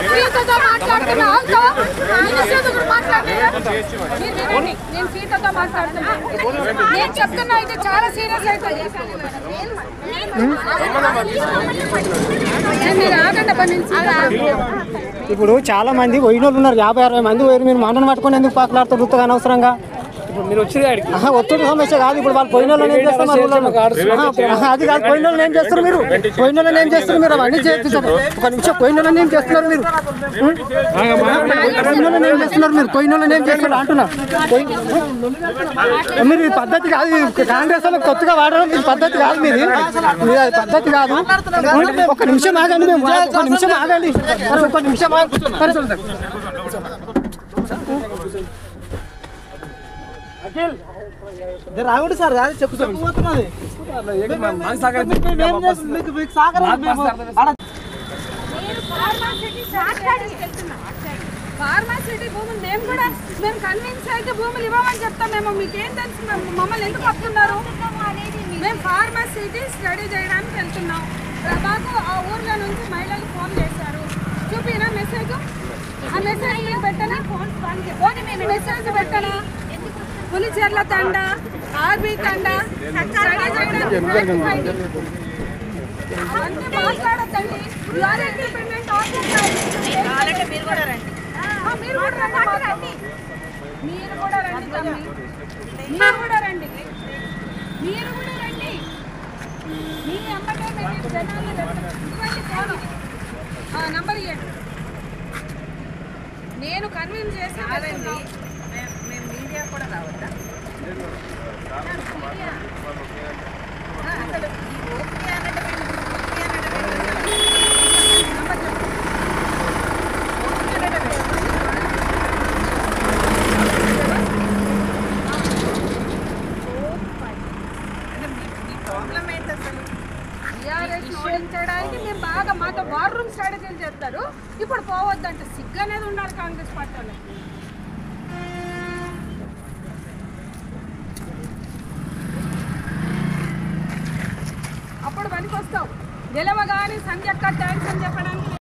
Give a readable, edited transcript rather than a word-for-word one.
సీతతో మాట్లాడుతున్నా నేను సీతతో మాట్లాడుతున్నా నేను చెప్తున్నా ఇది చాలా సీరియస్ అవుతుంది ఇప్పుడు చాలా మంది పోయిన వాళ్ళు ఉన్నారు 50-60 మంది పోయి మీరు మాటను పట్టుకొని ఎందుకు పాకులాడుతూ గుర్తుగా అనవసరంగా ఒత్తిడి సమస్య కాదు ఇప్పుడు వాళ్ళు పోయిన వాళ్ళని ఏం చేస్తున్నారు అది కాదు పోయిన వాళ్ళని ఏం చేస్తారు మీరు పోయిన వాళ్ళని ఏం చేస్తున్నారు మీరు అవన్నీ చేస్తున్నారు ఒక నిమిషం పోయిన వాళ్ళని ఏం చేస్తున్నారు మీరు పోయిన వాళ్ళని ఏం చేస్తున్నారు మీరు పోయిన వాళ్ళని ఏం చేస్తున్నారు అంటున్నా మీరు ఈ పద్ధతి కాదు కాంగ్రెస్ వాళ్ళకి కొత్తగా వాడడం ఇది పద్ధతి కాదు మీది అది పద్ధతి కాదు ఒక నిమిషం ఆగండి మేము ఒక నిమిషం ఆగండి ఒక నిమిషం రావుడు సార్ చెప్పుతున్నది ఫార్మాసిటీ భూములు మేము కన్విన్స్ అయితే భూములు ఇవ్వమని చెప్తాం మేము మీకేం తెలుసు మమ్మల్ని ఎందుకు వస్తున్నారు మేము ఫార్మాసిటీ స్టడీ చేయడానికి వెళ్తున్నాం మాకు ఆ ఊర్లో నుంచి మహిళలు ఫోన్ చేశారు చూపినా మెసేజ్ ఆ మెసేజ్ పెట్టనా మెసేజ్ పెట్టనా పులిచెర్ల తండ ఆర్బీ తండ మాట్లాడద్దండి మీరు కూడా రండి మీరు కూడా రండి మీ అమ్మకే నంబర్ ఇవ్వండి నేను కన్విన్స్ చేసి మేము మీడియా కూడా రావద్దా అసలు ఓకే ప్రాబ్లం ఏంటి అసలు టీఆర్ఎస్ ఓడించడానికి మేము బాగా మాతో వార్ రూమ్ స్ట్రాటజీలు చేస్తారు ఇప్పుడు పోవద్దంటే సిగ్గు అనేది ఉండాలి కాంగ్రెస్ పార్టీలో అప్పుడు పనికి వస్తావు గెలవగానే సంధ్యక్క థ్యాంక్స్ అని చెప్పడానికి